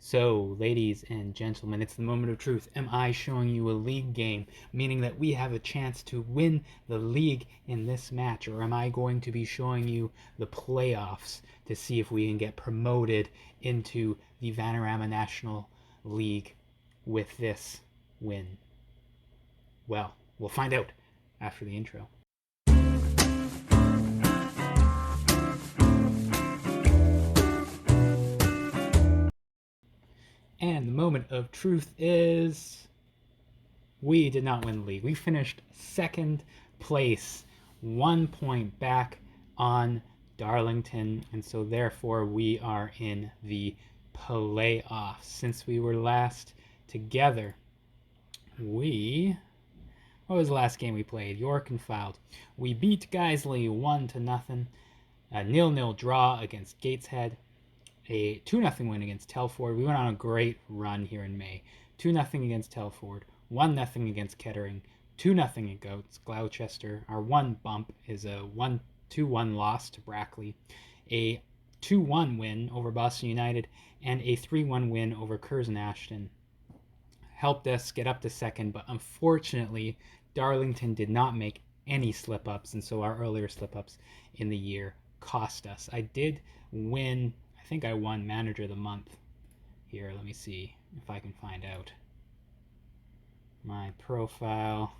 So, ladies and gentlemen, it's the moment of truth. Am I showing you a league game, meaning that we have a chance to win the league in this match, or am I going to be showing you the playoffs to see if we can get promoted into the Vanarama National League with this win? Well, we'll find out after the intro. And the moment of truth is we did not win the league. We finished second place, 1 point back on Darlington, and so therefore we are in the playoffs. Since we were last together, what was the last game we played? York and Fylde. We beat Guiseley 1-0, a 0-0 draw against Gateshead, a 2-0 win against Telford. We went on a great run here in May. 2-0 against Telford, 1-0 against Kettering, 2-0 against Gloucester. Our one bump is a 2-1 loss to Brackley, a 2-1 win over Boston United, and a 3-1 win over Curzon Ashton. Helped us get up to second, but unfortunately, Darlington did not make any slip ups, and so our earlier slip ups in the year cost us. I did win, I think I won Manager of the Month here. Let me see if I can find out my profile.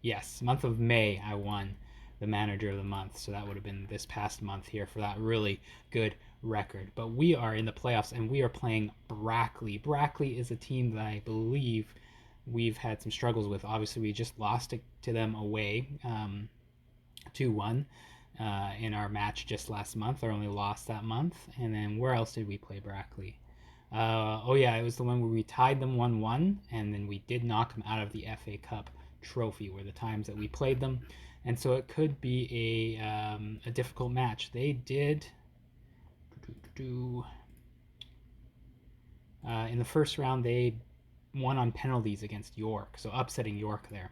Yes, month of May I won the Manager of the Month, so that would have been this past month here for that really good record. But we are in the playoffs and we are playing Brackley. Brackley is a team that I believe we've had some struggles with. Obviously, we just lost to them away 2-1 in our match just last month, our only loss that month. And then where else did we play Brackley? Oh yeah, it was the one where we tied them 1-1, and then we did knock them out of the FA Cup trophy were the times that we played them, and so it could be a difficult match. They did in the first round they won on penalties against York, so upsetting York there.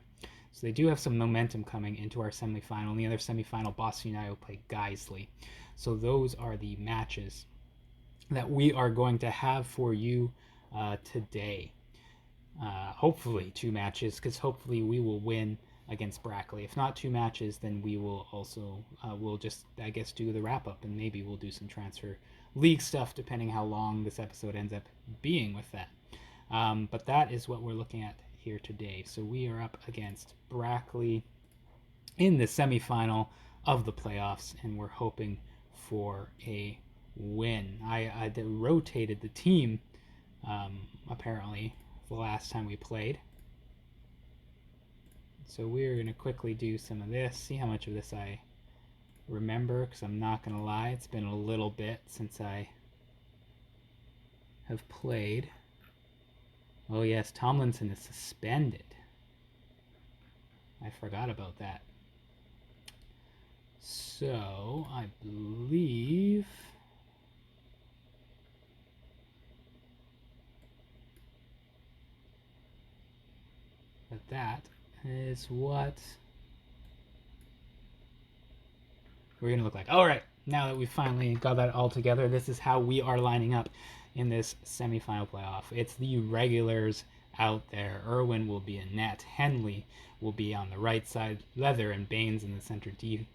So they do have some momentum coming into our semifinal. In the other semifinal, Boston United will play Guiseley. So those are the matches that we are going to have for you today. Hopefully 2 matches, because hopefully we will win against Brackley. If not 2 matches, then we will also we'll just, I guess, do the wrap up, and maybe we'll do some transfer league stuff depending how long this episode ends up being with that. But that is what we're looking at here today. So we are up against Brackley in the semifinal of the playoffs, and we're hoping for a win. I rotated the team apparently the last time we played. So we're going to quickly do some of this, see how much of this I remember, because I'm not going to lie, it's been a little bit since I have played. Oh yes, Tomlinson is suspended. I forgot about that. So I believe that is what we're going to look like. All right, now that we've finally got that all together, this is how we are lining up in this semifinal playoff. It's the regulars out there. Irwin will be in net. Henley will be on the right side. Leather and Baines in the center D.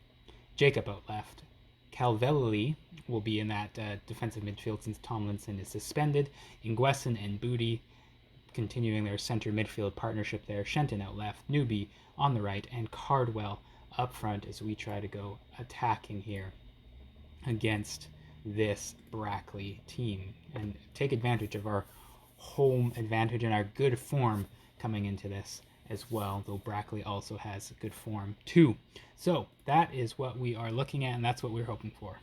Jacob out left. Calvelli will be in that defensive midfield since Tomlinson is suspended. Ingwesson and Booty continuing their center midfield partnership there. Shenton out left. Newby on the right. And Cardwell up front as we try to go attacking here against this Brackley team and take advantage of our home advantage and our good form coming into this as well, though Brackley also has good form too. So that is what we are looking at, and that's what we're hoping for.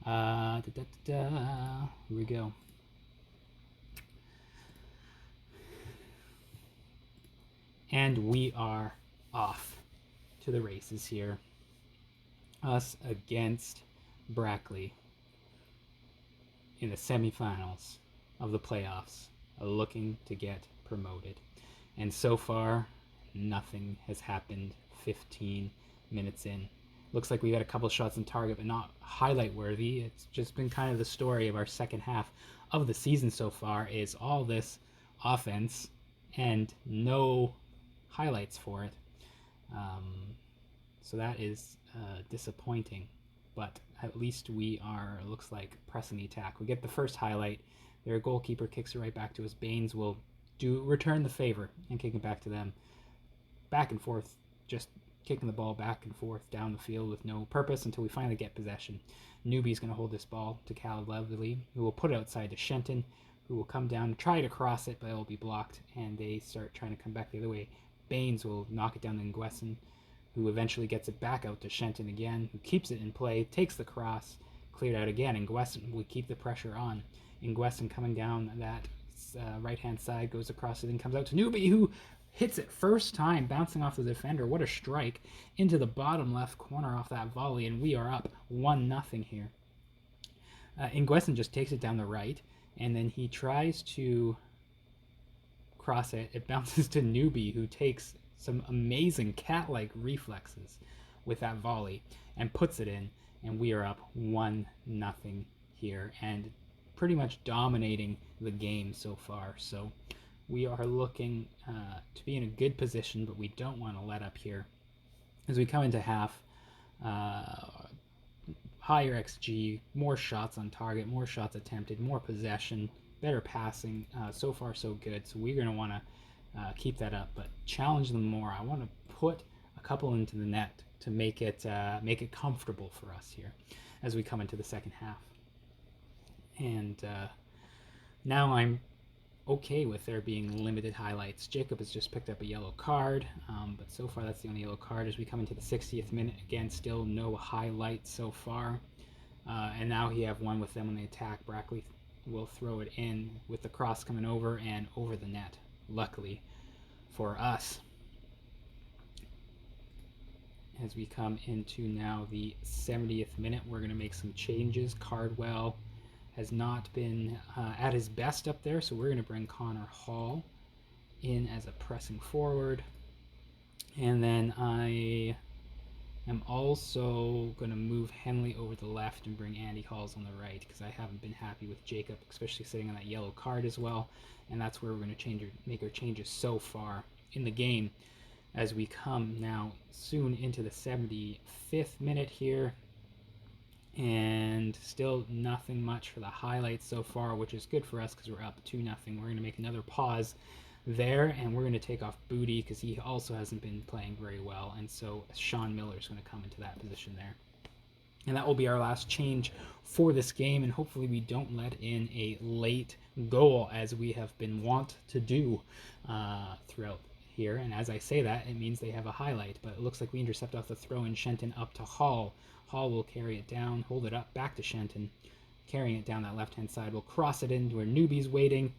Here we go. And we are off to the races here. Us against Brackley in the semifinals of the playoffs, looking to get promoted. And so far, nothing has happened 15 minutes in. Looks like we got a couple shots on target, but not highlight worthy. It's just been kind of the story of our second half of the season so far, is all this offense and no highlights for it. So that is disappointing, but at least we are, looks like, pressing the attack. We get the first highlight. Their goalkeeper kicks it right back to us. Baines will return the favor and kick it back to them. Back and forth, just kicking the ball back and forth down the field with no purpose until we finally get possession. Newbie's going to hold this ball to Cal Lovely, who will put it outside to Shenton, who will come down and try to cross it, but it will be blocked, and they start trying to come back the other way. Baines will knock it down to Nguesson, who eventually gets it back out to Shenton again, who keeps it in play, takes the cross, cleared out again, and Nguesson will keep the pressure on. Nguesson coming down that right-hand side, goes across it and comes out to Newbie, who hits it first time, bouncing off the defender. What a strike into the bottom left corner off that volley, and we are up 1-0 here. Nguesson just takes it down the right, and then he tries to cross it. It bounces to Newbie, who takes some amazing cat-like reflexes with that volley and puts it in, and we are up 1-0 here and pretty much dominating the game so far. So we are looking to be in a good position, but we don't want to let up here. As we come into half, higher XG, more shots on target, more shots attempted, more possession, better passing. So far, so good. So we're going to want to keep that up, but challenge them more. I want to put a couple into the net to make it comfortable for us here as we come into the second half. And now I'm okay with there being limited highlights. Jacob has just picked up a yellow card, but so far that's the only yellow card. As we come into the 60th minute, again, still no highlights so far. And now he have one with them on the attack. Brackley will throw it in with the cross coming over and over the net, luckily for us. As we come into now the 70th minute, we're going to make some changes. Cardwell has not been at his best up there, so we're going to bring Connor Hall in as a pressing forward. And then I am also going to move Henley over the left and bring Andy Halls on the right, because I haven't been happy with Jacob, especially sitting on that yellow card as well. And that's where we're going to make our changes so far in the game, as we come now soon into the 75th minute here. And still nothing much for the highlights so far, which is good for us because we're up 2-0. We're going to make another pause there, and we're going to take off Booty because he also hasn't been playing very well, and so Sean Miller is going to come into that position there. And that will be our last change for this game, and hopefully we don't let in a late goal as we have been wont to do throughout here. And as I say that, it means they have a highlight, but it looks like we intercept off the throw in. Shenton up to Hall. Hall will carry it down, hold it up, back to Shenton, carrying it down that left-hand side. We'll cross it in where Newbie's waiting,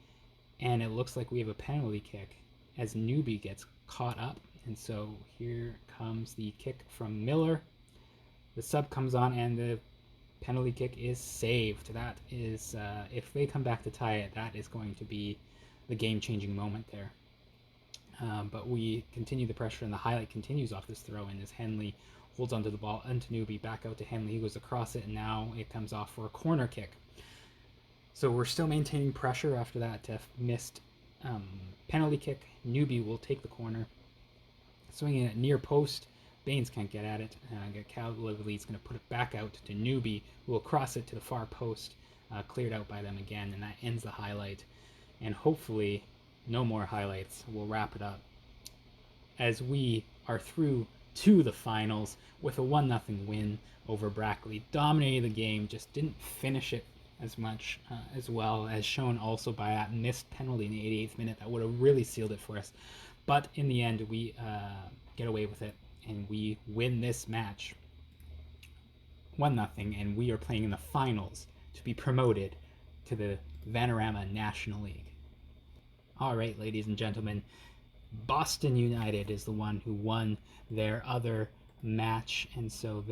and it looks like we have a penalty kick as Newbie gets caught up. And so here comes the kick from Miller. The sub comes on, and the penalty kick is saved. That is, if they come back to tie it, that is going to be the game-changing moment there. But we continue the pressure, and the highlight continues off this throw-in as Henley holds onto the ball, into Newbie, back out to Henley. He goes across it, and now it comes off for a corner kick. So we're still maintaining pressure after that missed penalty kick. Newbie will take the corner, swinging it near post. Baines can't get at it. Cal Lively's going to put it back out to Newbie, who will cross it to the far post, cleared out by them again, and that ends the highlight. And hopefully no more highlights. We'll wrap it up as we are through to the finals with a 1-0 win over Brackley. Dominated the game, just didn't finish it as much as well, as shown also by that missed penalty in the 88th minute that would have really sealed it for us. But in the end, we get away with it, and we win this match 1-0, and we are playing in the finals to be promoted to the Vanarama National League. All right, ladies and gentlemen, Boston United is the one who won their other match, and so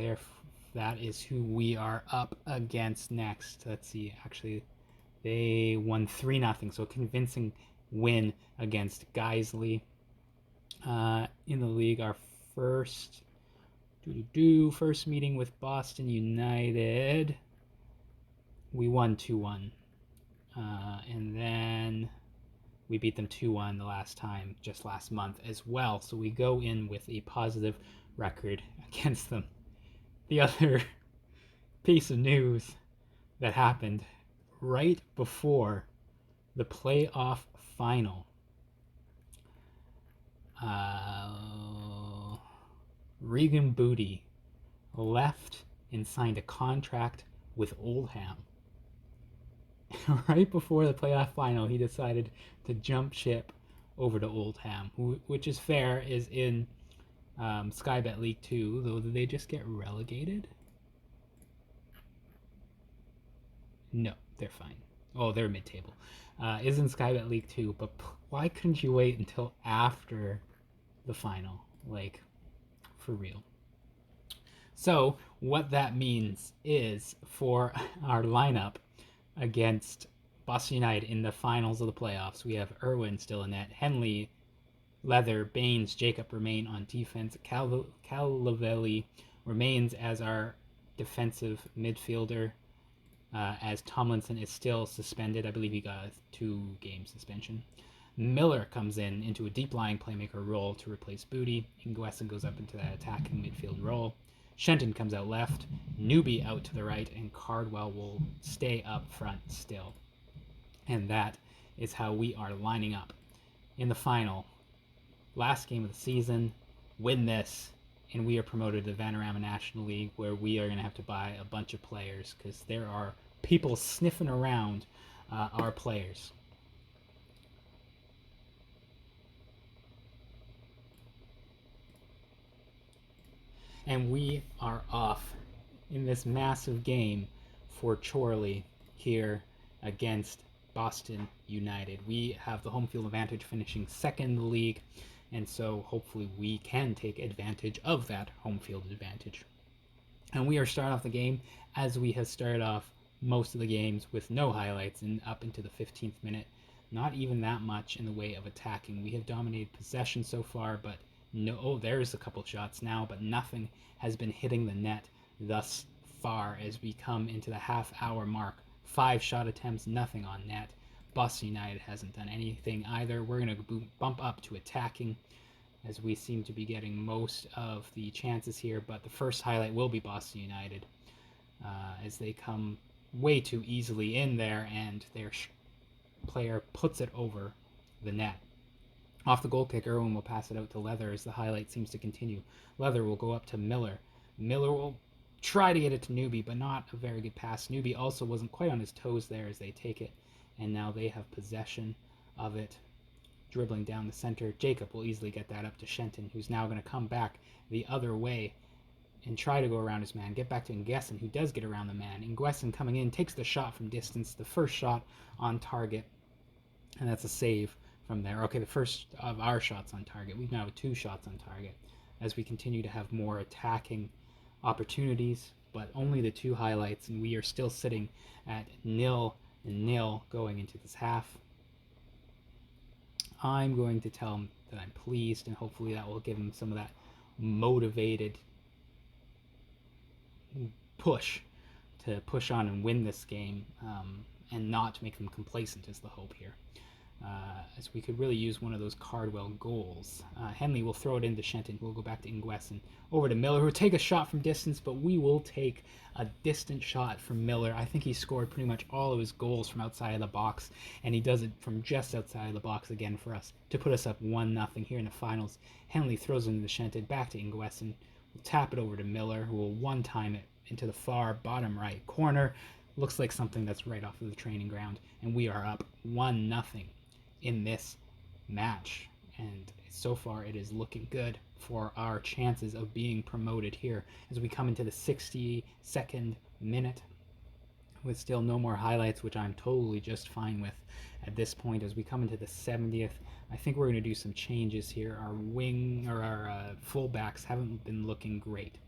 that is who we are up against next. Let's see, actually, they won 3-0, so a convincing win against Guiseley. In the league, our first first meeting with Boston United, we won 2-1. And then we beat them 2-1 the last time, just last month as well. So we go in with a positive record against them. The other piece of news that happened right before the playoff final. Regan Booty left and signed a contract with Oldham. Right before the playoff final, he decided to jump ship over to Oldham, which is fair, is in Sky Bet League 2, though did they just get relegated? No, they're fine. Oh, they're mid-table. Is in Sky Bet League 2, but why couldn't you wait until after the final? Like, for real. So, what that means is for our lineup against Boston United in the finals of the playoffs, we have Irwin still in net, Henley, Leather, Baines, Jacob remain on defense. Calavelli remains as our defensive midfielder, as Tomlinson is still suspended. I believe he got a 2-game suspension. Miller comes in into a deep-lying playmaker role to replace Booty. Ingwesen goes up into that attacking midfield role. Shenton comes out left, Newby out to the right, and Cardwell will stay up front still. And that is how we are lining up in the final. Last game of the season, win this, and we are promoted to the Vanarama National League, where we are going to have to buy a bunch of players because there are people sniffing around our players. And we are off in this massive game for Chorley here against Boston United. We have the home field advantage, finishing second in the league, and so hopefully we can take advantage of that home field advantage. And we are starting off the game as we have started off most of the games, with no highlights, and up into the 15th minute. Not even that much in the way of attacking. We have dominated possession so far, but no, there's a couple shots now, but nothing has been hitting the net thus far as we come into the half-hour mark. 5 shot attempts, nothing on net. Boston United hasn't done anything either. We're going to bump up to attacking, as we seem to be getting most of the chances here, but the first highlight will be Boston United, as they come way too easily in there, and their player puts it over the net. Off the goal kick, Irwin will pass it out to Leather as the highlight seems to continue. Leather will go up to Miller. Miller will try to get it to Newby, but not a very good pass. Newby also wasn't quite on his toes there as they take it, and now they have possession of it. Dribbling down the center, Jacob will easily get that up to Shenton, who's now going to come back the other way and try to go around his man. Get back to Ingwesen, who does get around the man. Ingwesen coming in, takes the shot from distance, the first shot on target, and that's a save from there. Okay, the first of our shots on target. We've now 2 shots on target as we continue to have more attacking opportunities, but only the 2 highlights, and we are still sitting at 0-0 going into this half. I'm going to tell him that I'm pleased, and hopefully that will give him some of that motivated push to push on and win this game, and not make them complacent is the hope here. As we could really use one of those Cardwell goals. Henley will throw it into Shenton, who will go back to Ingwesen. Over to Miller, who will take a shot from distance, but we will take a distant shot from Miller. I think he scored pretty much all of his goals from outside of the box, and he does it from just outside of the box again for us to put us up 1-0 here in the finals. Henley throws it into Shenton, back to Ingwesen. We'll tap it over to Miller, who will one-time it into the far bottom right corner. Looks like something that's right off of the training ground, and we are up 1-0 in this match, and so far it is looking good for our chances of being promoted here as we come into the 62nd minute with still no more highlights, which I'm totally just fine with at this point. As we come into the 70th, I think we're going to do some changes here. Our fullbacks haven't been looking great,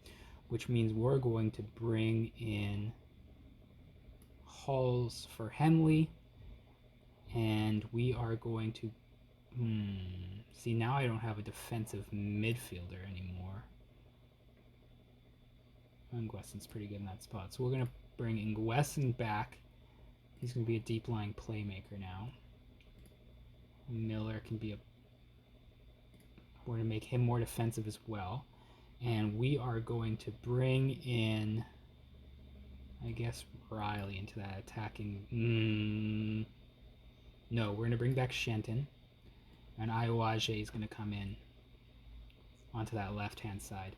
which means we're going to bring in Halls for Henley, and we are going to See, now I don't have a defensive midfielder anymore. Nguessen's pretty good in that spot. So we're going to bring Nguessen back. He's going to be a deep-lying playmaker now. Miller can be a... We're going to make him more defensive as well. And we are going to bring in, I guess, Riley into that attacking... No, we're going to bring back Shenton. And Iowaje is going to come in onto that left-hand side.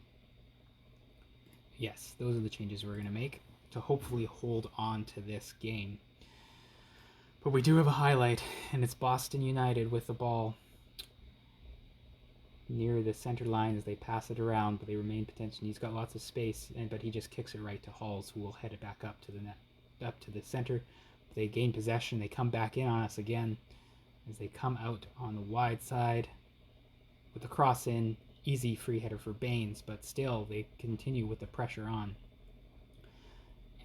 Yes, those are the changes we're going to make to hopefully hold on to this game. But we do have a highlight, and it's Boston United with the ball near the center line as they pass it around, but they remain potential. He's got lots of space, but he just kicks it right to Halls, who will head it back up to the net, up to the center. They gain possession. They come back in on us again as they come out on the wide side with the cross in. Easy free header for Baines, but still they continue with the pressure on.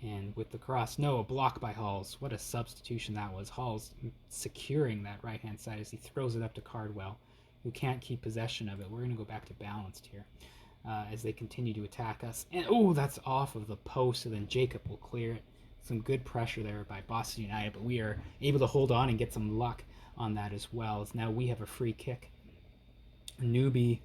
And with the cross, no, a block by Halls. What a substitution that was. Halls securing that right-hand side as he throws it up to Cardwell, who can't keep possession of it. We're going to go back to balanced here as they continue to attack us. And, oh, that's off of the post, so then Jacob will clear it. Some good pressure there by Boston United, but we are able to hold on and get some luck on that as well. As now we have a free kick. Newbie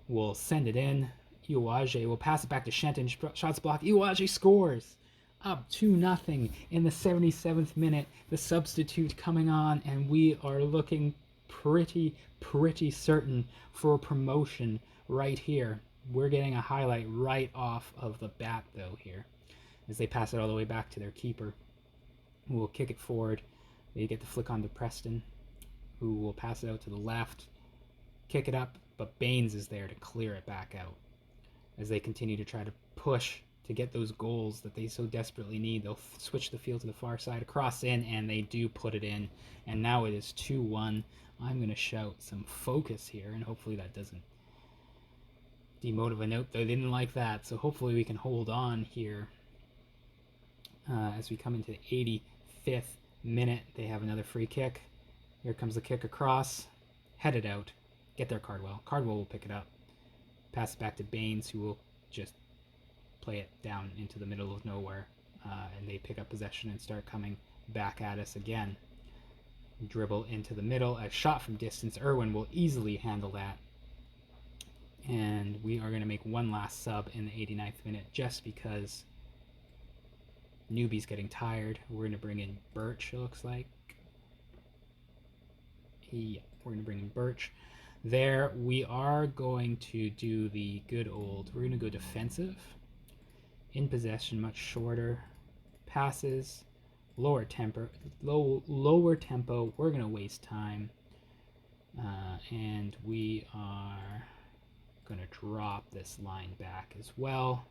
will send it in. Iwaje will pass it back to Shenton. Shots blocked. Iwaje scores. Up 2-0 in the 77th minute. The substitute coming on, and we are looking pretty certain for promotion right here. We're getting a highlight right off of the bat, though, here, as they pass it all the way back to their keeper, who will kick it forward. They get the flick on to Preston, who will pass it out to the left, kick it up, but Baines is there to clear it back out as they continue to try to push to get those goals that they so desperately need. They'll switch the field to the far side, across in, and they do put it in. And now it is 2-1. I'm going to shout some focus here, and hopefully that doesn't demotivate. Note, they didn't like that, so hopefully we can hold on here. As we come into the 85th minute, they have another free kick. Here comes the kick across. Headed out. Get there, Cardwell. Cardwell will pick it up. Pass it back to Baines, who will just play it down into the middle of nowhere. And they pick up possession and start coming back at us again. Dribble into the middle. A shot from distance. Irwin will easily handle that. And we are going to make one last sub in the 89th minute just because Newbie's getting tired. We're going to bring in Birch, it looks like. Yeah, we're going to bring in Birch. There, we are going to do the good old, we're going to go defensive. In possession, much shorter. Passes, lower tempo. We're going to waste time. And we are going to drop this line back as well.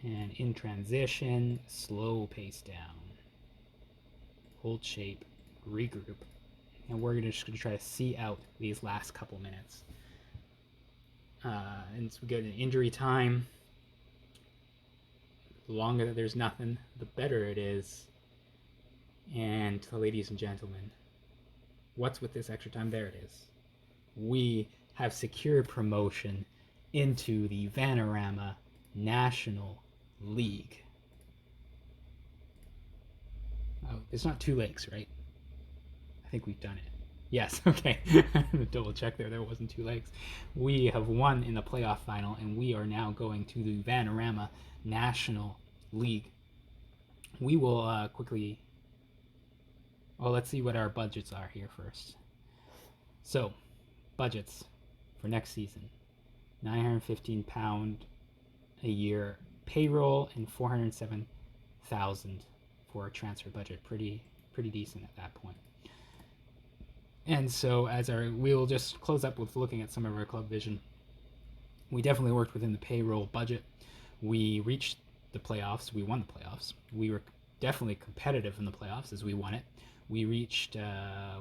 And in transition, slow pace down. Hold shape, regroup. And we're just going to try to see out these last couple minutes. And so we get an injury time. The longer that there's nothing, the better it is. And ladies and gentlemen, what's with this extra time? There it is. We have secured promotion into the Vanarama National League. Oh, it's not 2 legs, right? I think we've done it. Yes, okay. Double check there. There wasn't 2 legs. We have won in the playoff final, and we are now going to the Vanarama National League. We will quickly... Well, let's see what our budgets are here first. So, budgets for next season. £915 a year payroll and 407,000 for a transfer budget. Pretty decent at that point. And so we'll just close up with looking at some of our club vision. We definitely worked within the payroll budget. We reached the playoffs. We won the playoffs. We were definitely competitive in the playoffs as we won it. We reached,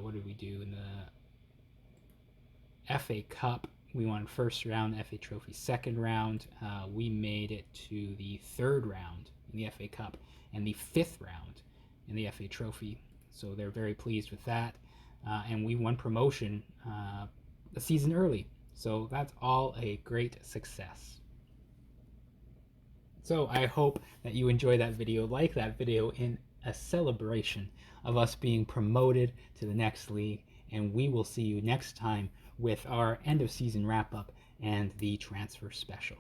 what did we do in the FA Cup? We won first round, FA Trophy second round. We made it to the third round in the FA Cup and the 5th round in the FA Trophy. So they're very pleased with that. and we won promotion a season early. So that's all a great success. So I hope that you enjoy that video, like that video in a celebration of us being promoted to the next league, and we will see you next time with our end of season wrap up and the transfer special.